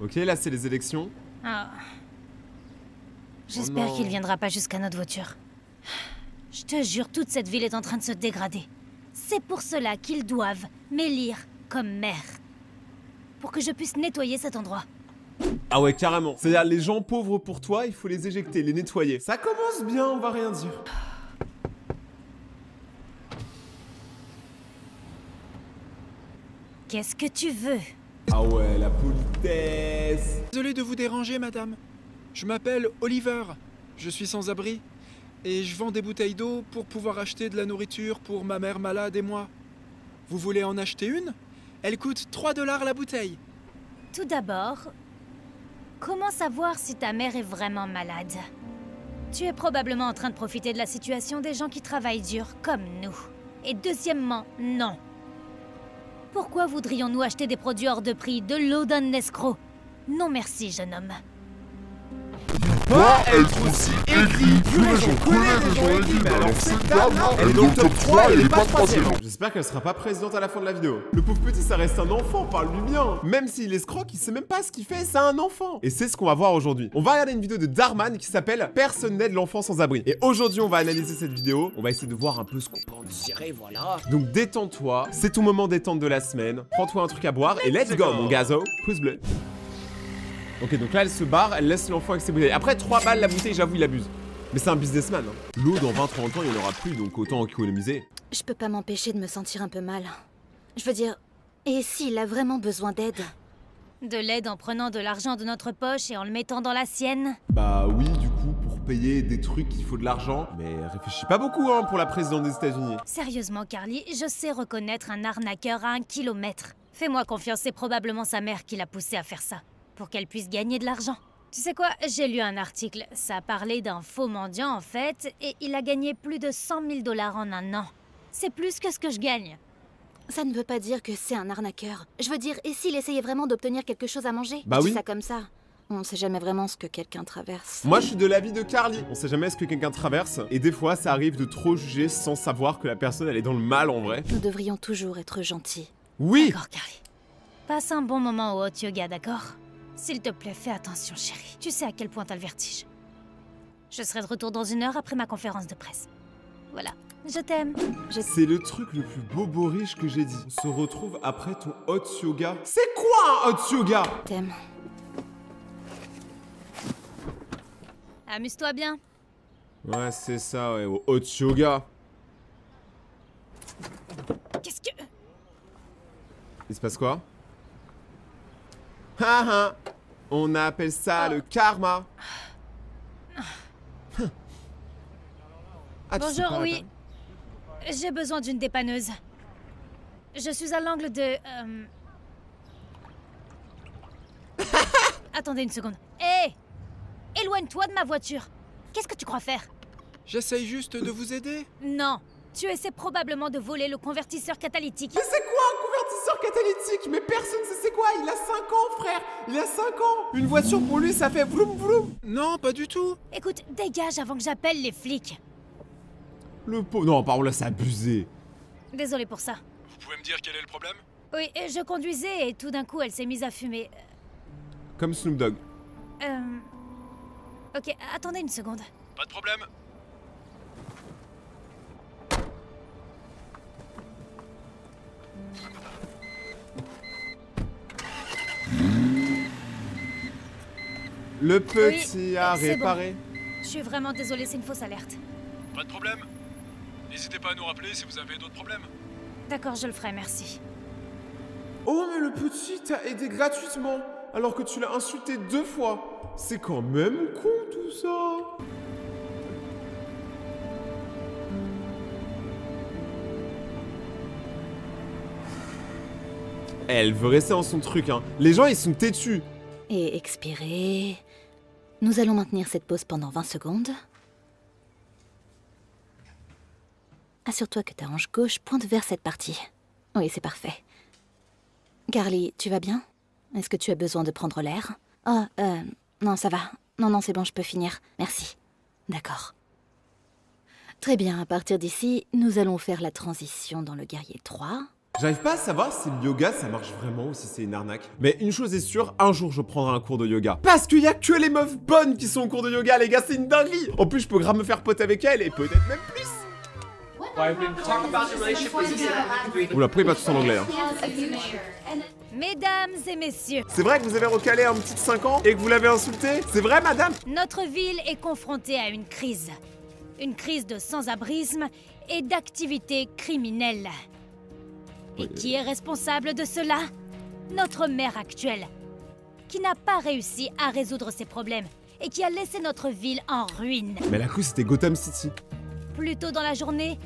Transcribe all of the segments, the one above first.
Ok, là c'est les élections. Ah. J'espère non. qu'il viendra pas jusqu'à notre voiture. Je te jure, toute cette ville est en train de se dégrader. C'est pour cela qu'ils doivent m'élire comme maire. Pour que je puisse nettoyer cet endroit. Ah ouais, carrément. C'est-à-dire, les gens pauvres pour toi, il faut les éjecter, les nettoyer. Ça commence bien, on va rien dire. Qu'est-ce que tu veux? Ah ouais, la politesse. Désolé de vous déranger, madame. Je m'appelle Oliver. Je suis sans abri. Et je vends des bouteilles d'eau pour pouvoir acheter de la nourriture pour ma mère malade et moi. Vous voulez en acheter une? Elle coûte 3 $ la bouteille. Tout d'abord, comment savoir si ta mère est vraiment malade? Tu es probablement en train de profiter de la situation des gens qui travaillent dur, comme nous. Et deuxièmement, non. Pourquoi voudrions-nous acheter des produits hors de prix, de l'eau d'un escroc? Non merci, jeune homme. Pas être aussi aigri, purée, j'en connais des gens aigris, mais alors cette dame, elle est dans le top 3, elle est pas 3ème. J'espère qu'elle sera pas présidente à la fin de la vidéo. Le pauvre petit, ça reste un enfant, parle-lui bien. Même s'il escroque, il sait même pas ce qu'il fait, c'est un enfant. Et c'est ce qu'on va voir aujourd'hui. On va regarder une vidéo de Darman qui s'appelle Personne n'aide l'enfant sans abri. Et aujourd'hui, on va analyser cette vidéo. On va essayer de voir un peu ce qu'on peut en tirer, voilà. Donc détends-toi, c'est ton moment détente de la semaine. Prends-toi un truc à boire et let's go, mon gazo. Pouce bleu. Ok, donc là, elle se barre, elle laisse l'enfant avec ses bouteilles. Après, 3 balles la bouteille, j'avoue, il abuse. Mais c'est un businessman. Hein. L'eau, dans 20-30 ans, il n'y en aura plus, donc autant économiser. Je peux pas m'empêcher de me sentir un peu mal. Je veux dire, et s'il a vraiment besoin d'aide? De l'aide en prenant de l'argent de notre poche et en le mettant dans la sienne? Bah oui, du coup, pour payer des trucs, il faut de l'argent. Mais réfléchis pas beaucoup, hein, pour la présidente des États-Unis. Sérieusement, Carly, je sais reconnaître un arnaqueur à 1 kilomètre. Fais-moi confiance, c'est probablement sa mère qui l'a poussé à faire ça. Pour qu'elle puisse gagner de l'argent. Tu sais quoi, j'ai lu un article, ça parlait d'un faux mendiant en fait, et il a gagné plus de 100 000 $ en un an. C'est plus que ce que je gagne. Ça ne veut pas dire que c'est un arnaqueur. Je veux dire, et s'il essayait vraiment d'obtenir quelque chose à manger? Bah Je dis oui. ça comme ça. On sait jamais vraiment ce que quelqu'un traverse. Moi, je suis de l'avis de Carly. On sait jamais ce que quelqu'un traverse. Et des fois, ça arrive de trop juger sans savoir que la personne, elle est dans le mal en vrai. Nous devrions toujours être gentils. Oui. D'accord, Carly. Passe un bon moment au hot yoga, d'accord? S'il te plaît, fais attention, chérie. Tu sais à quel point t'as le vertige. Je serai de retour dans 1 heure après ma conférence de presse. Voilà. Je t'aime. C'est le truc le plus boboriche que j'ai dit. On se retrouve après ton hot yoga. C'est quoi un hot yoga? T'aime. Amuse-toi bien. Ouais, c'est ça, ouais, au hot yoga. Qu'est-ce que... Il se passe quoi? Haha. On appelle ça le karma. Ah, tu sais Bonjour, pas, oui. J'ai besoin d'une dépanneuse. Je suis à l'angle de... Attendez une seconde. Hé! Éloigne-toi de ma voiture. Qu'est-ce que tu crois faire? J'essaye juste de vous aider. Non. Tu essaies probablement de voler le convertisseur catalytique. Mais c'est quoi un convertisseur catalytique? Mais personne sait c'est quoi, il a 5 ans frère. Il a 5 ans. Une voiture pour lui ça fait vroom vroom. Non, pas du tout. Écoute, dégage avant que j'appelle les flics. Le pauvre... Non, par contre là c'est abusé. Désolé pour ça. Vous pouvez me dire quel est le problème? Oui, je conduisais et tout d'un coup elle s'est mise à fumer. Comme Snoop Dogg. Ok, attendez une seconde. Pas de problème. Le petit Oui, à c'est réparer. Je suis vraiment désolée, c'est une fausse alerte. Pas de problème. N'hésitez pas à nous rappeler si vous avez d'autres problèmes. D'accord, je le ferai, merci. Oh mais le petit t'a aidé gratuitement alors que tu l'as insulté 2 fois. C'est quand même con tout ça. Elle veut rester dans son truc hein. Les gens ils sont têtus. Et expirer. Nous allons maintenir cette pause pendant 20 secondes. Assure-toi que ta hanche gauche pointe vers cette partie. Oui, c'est parfait. Carly, tu vas bien? Est-ce que tu as besoin de prendre l'air? Oh, non, ça va. Non, c'est bon, je peux finir. Merci. D'accord. Très bien, à partir d'ici, nous allons faire la transition dans le guerrier 3. J'arrive pas à savoir si le yoga ça marche vraiment ou si c'est une arnaque. Mais une chose est sûre, un jour je prendrai un cours de yoga. Parce qu'il y a que les meufs bonnes qui sont au cours de yoga, les gars, c'est une dinguerie. En plus, je peux grave me faire pote avec elles et peut-être même plus. Oula, pourquoi pas tous en anglais hein. Mesdames et messieurs, C'est vrai que vous avez recalé un petit de 5 ans et que vous l'avez insulté? C'est vrai, madame? notre ville est confrontée à une crise. Une crise de sans-abrisme et d'activités criminelles. Et qui est responsable de cela? Notre maire actuel, qui n'a pas réussi à résoudre ses problèmes et qui a laissé notre ville en ruine. Mais la cause c'était Gotham City. Plus tôt dans la journée,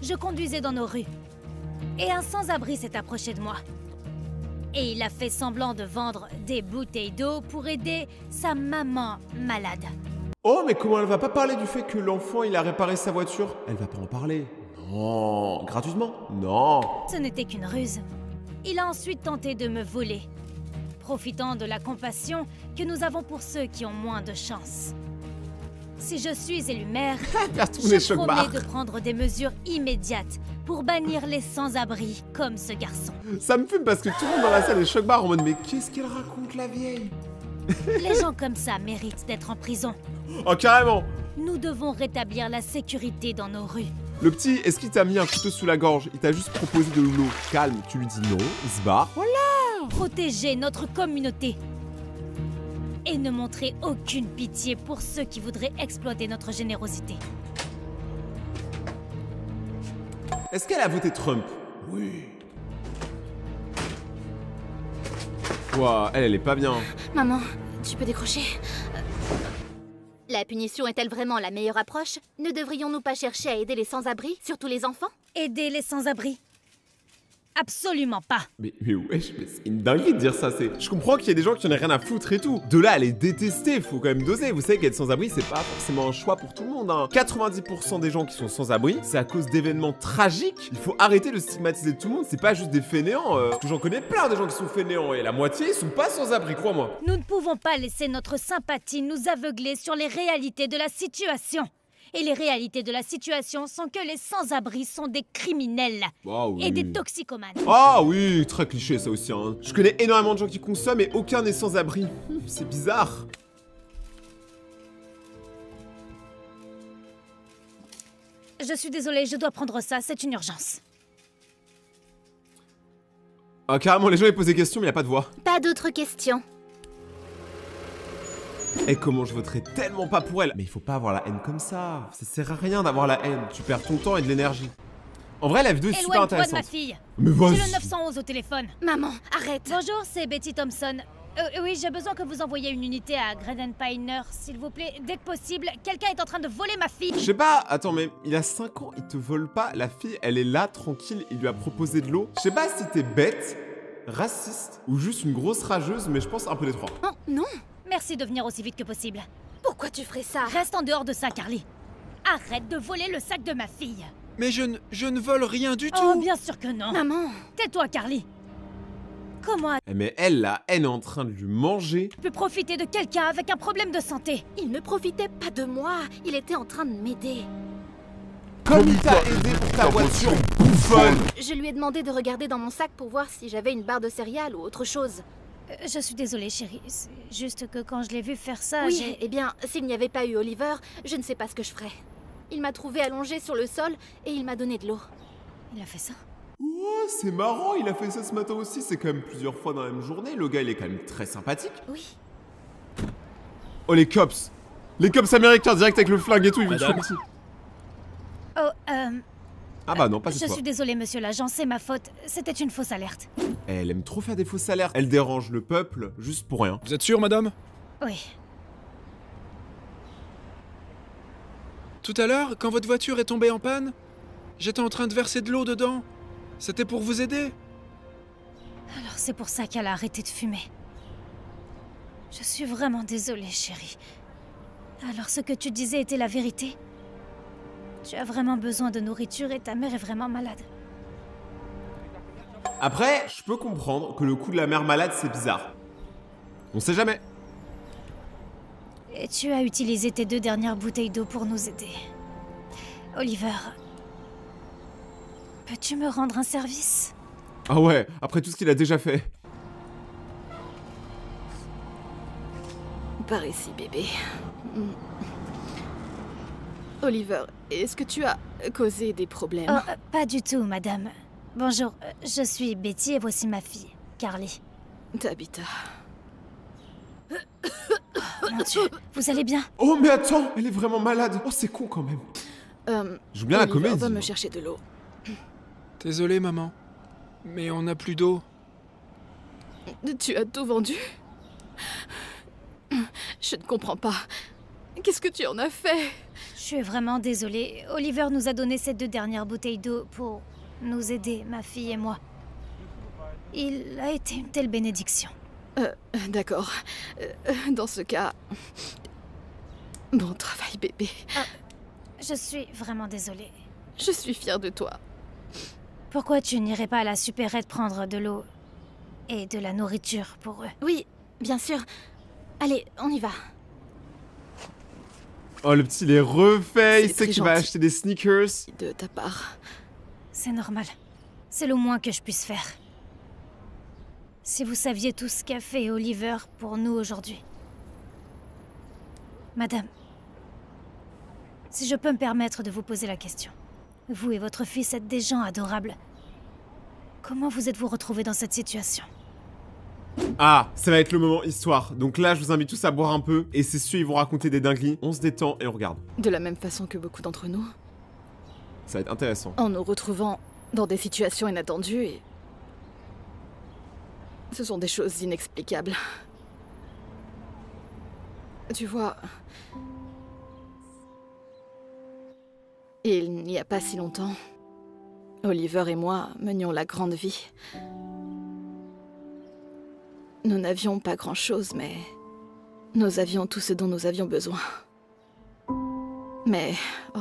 je conduisais dans nos rues. Et un sans-abri s'est approché de moi. Et il a fait semblant de vendre des bouteilles d'eau pour aider sa maman malade. Oh, mais comment elle va pas parler du fait que l'enfant il a réparé sa voiture? Elle va pas en parler. Non. Gratuitement? Non. Ce n'était qu'une ruse. Il a ensuite tenté de me voler, profitant de la compassion que nous avons pour ceux qui ont moins de chance. Si je suis élu maire, Faire tourner je promets Choc-Bar. de prendre des mesures immédiates pour bannir les sans-abri comme ce garçon. Ça me fume parce que tout le monde dans la salle est Choc-Bar en mode mais qu'est-ce qu'elle raconte la vieille? Les gens comme ça méritent d'être en prison. Oh, carrément. Nous devons rétablir la sécurité dans nos rues. Le petit, est-ce qu'il t'a mis un couteau sous la gorge? Il t'a juste proposé de l'eau. Calme, tu lui dis non, il se barre. Voilà. Protéger notre communauté. Et ne montrer aucune pitié pour ceux qui voudraient exploiter notre générosité. Est-ce qu'elle a voté Trump? Oui. Ouah, elle est pas bien. Maman, tu peux décrocher? La punition est-elle vraiment la meilleure approche? Ne devrions-nous pas chercher à aider les sans-abri, surtout les enfants? Aider les sans-abri? Absolument pas. Mais wesh, mais c'est une dinguerie de dire ça, c'est... Je comprends qu'il y a des gens qui en ont rien à foutre et tout. De là à les détester, faut quand même doser. Vous savez qu'être sans-abri, c'est pas forcément un choix pour tout le monde, hein. 90% des gens qui sont sans-abri, c'est à cause d'événements tragiques. Il faut arrêter de stigmatiser tout le monde, c'est pas juste des fainéants. Parce que j'en connais plein des gens qui sont fainéants et la moitié, ils sont pas sans-abri, crois-moi. Nous ne pouvons pas laisser notre sympathie nous aveugler sur les réalités de la situation. Et les réalités de la situation sont que les sans-abri sont des criminels Ah oui. et des toxicomanes. Ah oui, très cliché ça aussi, hein. Je connais énormément de gens qui consomment et aucun n'est sans-abri. C'est bizarre. Je suis désolée, je dois prendre ça, c'est une urgence. Ah, carrément, les gens ils posent des questions, mais y a pas de voix. Pas d'autres questions. Et comment je voterais tellement pas pour elle. Mais il faut pas avoir la haine comme ça. Ça sert à rien d'avoir la haine. Tu perds ton temps et de l'énergie. En vrai, la vidéo est super Éloigne-toi de ma intéressante. fille. Mais J'ai vas-y. le 911 au téléphone. Maman, arrête. Bonjour, c'est Betty Thompson. Oui, j'ai besoin que vous envoyiez une unité à Graden Piner, s'il vous plaît. Dès que possible, quelqu'un est en train de voler ma fille. Je sais pas, attends, mais il a 5 ans, il te vole pas. La fille, elle est là, tranquille, il lui a proposé de l'eau. Je sais pas si t'es bête, raciste ou juste une grosse rageuse, mais je pense un peu les trois. Oh, non. Merci de venir aussi vite que possible. Pourquoi tu ferais ça? Reste en dehors de ça, Carly. Arrête de voler le sac de ma fille. Mais je ne vole rien du Oh, tout. bien sûr que non. Maman. Tais-toi, Carly. Comment Mais elle, la haine est en train de lui manger. as-tu pu profiter de quelqu'un avec un problème de santé? Il ne profitait pas de moi. Il était en train de m'aider. Comme il t'a aidé pour ta voiture bouffonne. Je lui ai demandé de regarder dans mon sac pour voir si j'avais une barre de céréales ou autre chose. Je suis désolée, chérie. C'est juste que quand je l'ai vu faire ça, Oui, j'ai... eh bien, s'il n'y avait pas eu Oliver, je ne sais pas ce que je ferais. Il m'a trouvé allongée sur le sol et il m'a donné de l'eau. Il a fait ça? Oh, c'est marrant, il a fait ça ce matin aussi. C'est quand même plusieurs fois dans la même journée. Le gars, il est quand même très sympathique. Oui. Oh, les cops. Les cops américains, direct avec le flingue et tout, ils vont tuer Madame. le petit. Oh, Ah bah non, pas je cette fois. suis désolée, monsieur l'agent, c'est ma faute. C'était une fausse alerte. Elle aime trop faire des fausses alertes. Elle dérange le peuple, juste pour rien. Vous êtes sûr, madame? Oui. Tout à l'heure, quand votre voiture est tombée en panne, j'étais en train de verser de l'eau dedans. C'était pour vous aider. Alors c'est pour ça qu'elle a arrêté de fumer. Je suis vraiment désolée, chérie. Alors ce que tu disais était la vérité? Tu as vraiment besoin de nourriture et ta mère est vraiment malade. Après, je peux comprendre que le coup de la mère malade, c'est bizarre. On sait jamais. Et tu as utilisé tes 2 dernières bouteilles d'eau pour nous aider. Oliver, peux-tu me rendre un service? Ah ouais, après tout ce qu'il a déjà fait. Par ici, bébé. Oliver, est-ce que tu as causé des problèmes? Oh, pas du tout, madame. Bonjour, je suis Betty et voici ma fille, Carly. Tabitha. Mon Dieu, vous allez bien? Oh mais attends, elle est vraiment malade. Oh c'est con quand même. Joue bien la Oliver, comédie. va me chercher de l'eau. Désolé, maman. Mais on n'a plus d'eau. Tu as tout vendu? Je ne comprends pas. Qu'est-ce que tu en as fait? Je suis vraiment désolée. Oliver nous a donné ces 2 dernières bouteilles d'eau pour nous aider, ma fille et moi. Il a été une telle bénédiction. D'accord. Dans ce cas... Bon travail, bébé. Je suis vraiment désolée. Je suis fière de toi. Pourquoi tu n'irais pas à la supérette prendre de l'eau et de la nourriture pour eux? Oui, bien sûr. Allez, on y va. Oh le petit il est refait, il C'est sait très qu'il va gentil. acheter des sneakers. De ta part. C'est normal. C'est le moins que je puisse faire. Si vous saviez tout ce qu'a fait Oliver pour nous aujourd'hui. Madame, si je peux me permettre de vous poser la question. Vous et votre fils êtes des gens adorables. Comment vous êtes-vous retrouvés dans cette situation? Ah, ça va être le moment histoire. Donc là je vous invite tous à boire un peu. Et c'est sûr ils vont raconter des dingueries. On se détend et on regarde. De la même façon que beaucoup d'entre nous, Ça va être intéressant. en nous retrouvant dans des situations inattendues et... Ce sont des choses inexplicables. Tu vois... Il n'y a pas si longtemps, Oliver et moi menions la grande vie. Nous n'avions pas grand-chose, mais nous avions tout ce dont nous avions besoin. Mais... oh...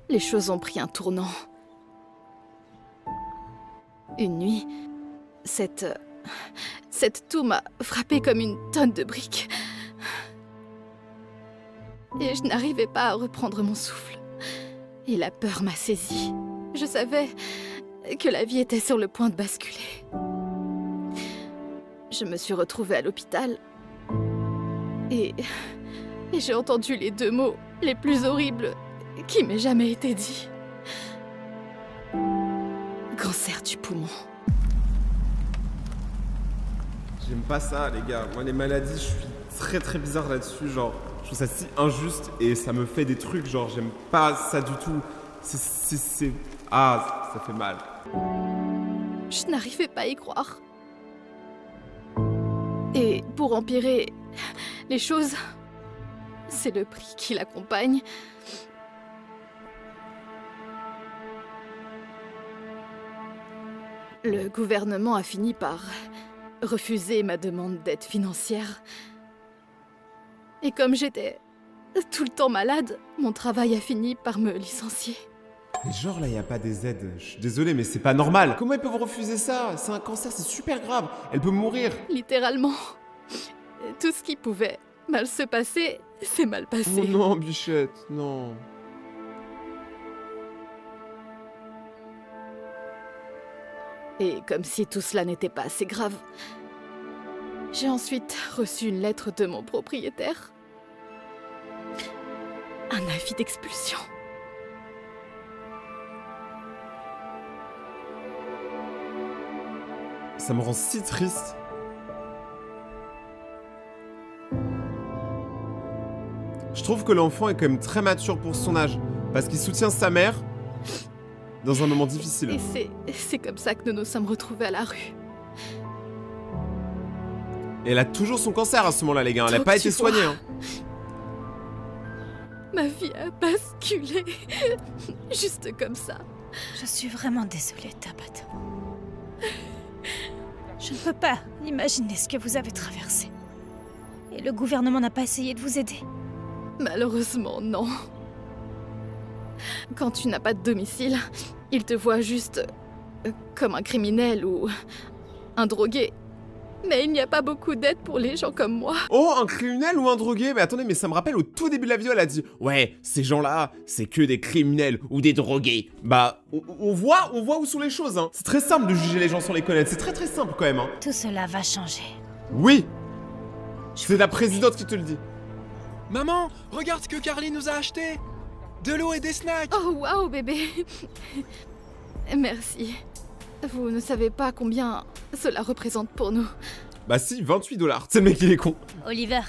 Les choses ont pris un tournant. Une nuit, cette toux m'a frappée comme une tonne de briques. Et je n'arrivais pas à reprendre mon souffle. Et la peur m'a saisie. Je savais que la vie était sur le point de basculer. Je me suis retrouvée à l'hôpital. Et j'ai entendu les 2 mots les plus horribles qui m'aient jamais été dits. Cancer du poumon. J'aime pas ça les gars. Moi les maladies je suis très bizarre là-dessus. Genre je trouve ça si injuste et ça me fait des trucs. Genre j'aime pas ça du tout. C'est... Ah ça fait mal. Je n'arrivais pas à y croire. Et pour empirer les choses, c'est le prix qui l'accompagne. Le gouvernement a fini par refuser ma demande d'aide financière. Et comme j'étais tout le temps malade, mon travail a fini par me licencier. Mais genre là y a pas des aides. Je suis désolé mais c'est pas normal. Comment ils peuvent refuser ça? C'est un cancer, c'est super grave. Elle peut mourir. Littéralement. Tout ce qui pouvait mal se passer, s'est mal passé. Oh non Bichette, non. Et comme si tout cela n'était pas assez grave, j'ai ensuite reçu une lettre de mon propriétaire. Un avis d'expulsion. Ça me rend si triste. Je trouve que l'enfant est quand même très mature pour son âge. Parce qu'il soutient sa mère dans un moment difficile. Et c'est comme ça que nous nous sommes retrouvés à la rue. Et elle a toujours son cancer à ce moment-là, les gars. Elle n'a Donc, pas tu été soignée. vois, Hein. Ma vie a basculé. Juste comme ça. Je suis vraiment désolée, Tabitha. Je ne peux pas imaginer ce que vous avez traversé. Et le gouvernement n'a pas essayé de vous aider. Malheureusement, non. Quand tu n'as pas de domicile, ils te voient juste comme un criminel ou un drogué. Mais il n'y a pas beaucoup d'aide pour les gens comme moi. Oh, un criminel ou un drogué? Mais attendez, mais ça me rappelle au tout début de la vidéo, elle a dit « Ouais, ces gens-là, c'est que des criminels ou des drogués. » Bah, on voit où sont les choses, hein. C'est très simple de juger les gens sans les connaître, c'est très simple quand même, hein. Tout cela va changer. Oui! C'est la présidente qui te le dit. Maman, regarde ce que Carly nous a acheté. De l'eau et des snacks. Oh waouh bébé. Merci. Vous ne savez pas combien cela représente pour nous. Bah si, 28 $. C'est le mec, il est con. Oliver,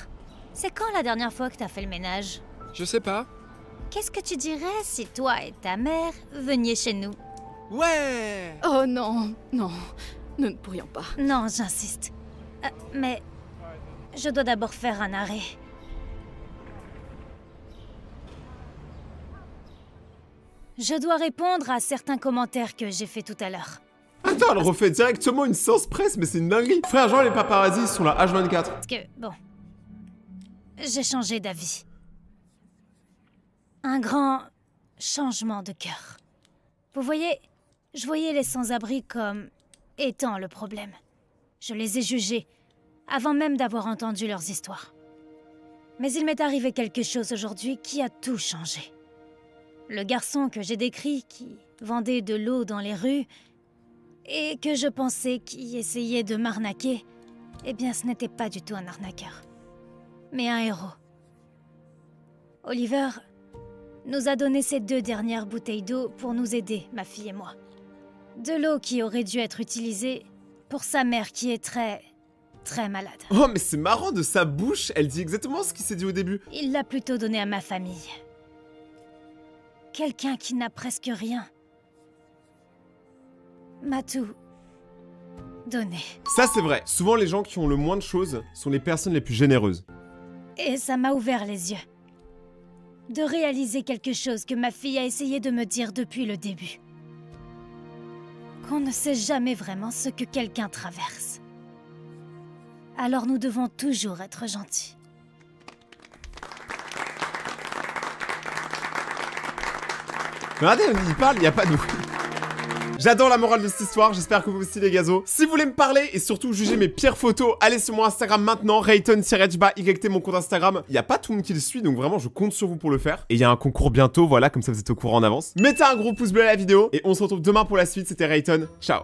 c'est quand la dernière fois que t'as fait le ménage? Je sais pas. Qu'est-ce que tu dirais si toi et ta mère veniez chez nous? Ouais. Oh non, non, nous ne pourrions pas. Non, j'insiste. Mais je dois d'abord faire un arrêt. Je dois répondre à certains commentaires que j'ai fait tout à l'heure. Attends, elle refait directement une séance presse, mais c'est une dinguerie. Frère, genre les paparazzis ils sont là H24. Parce que, bon, j'ai changé d'avis. Un grand changement de cœur. Vous voyez, je voyais les sans-abri comme étant le problème. Je les ai jugés avant même d'avoir entendu leurs histoires. Mais il m'est arrivé quelque chose aujourd'hui qui a tout changé. Le garçon que j'ai décrit qui vendait de l'eau dans les rues et que je pensais qui essayait de m'arnaquer, eh bien ce n'était pas du tout un arnaqueur, mais un héros. Oliver nous a donné ces 2 dernières bouteilles d'eau pour nous aider, ma fille et moi. De l'eau qui aurait dû être utilisée pour sa mère qui est très malade. Oh, mais c'est marrant, de sa bouche, elle dit exactement ce qu'il s'est dit au début. Il l'a plutôt donné à ma famille. Quelqu'un qui n'a presque rien m'a tout donné. Ça c'est vrai, souvent les gens qui ont le moins de choses sont les personnes les plus généreuses. Et ça m'a ouvert les yeux. De réaliser quelque chose que ma fille a essayé de me dire depuis le début. Qu'on ne sait jamais vraiment ce que quelqu'un traverse. Alors nous devons toujours être gentils. Mais regardez, il parle, il n'y a pas d'où. J'adore la morale de cette histoire, j'espère que vous aussi les gazos. Si vous voulez me parler et surtout juger mes pires photos, allez sur mon Instagram maintenant, Rayton_YT, mon compte Instagram. Il n'y a pas tout le monde qui le suit, donc vraiment je compte sur vous pour le faire. Et il y a un concours bientôt, voilà, comme ça vous êtes au courant en avance. Mettez un gros pouce bleu à la vidéo et on se retrouve demain pour la suite, c'était Rayton, ciao.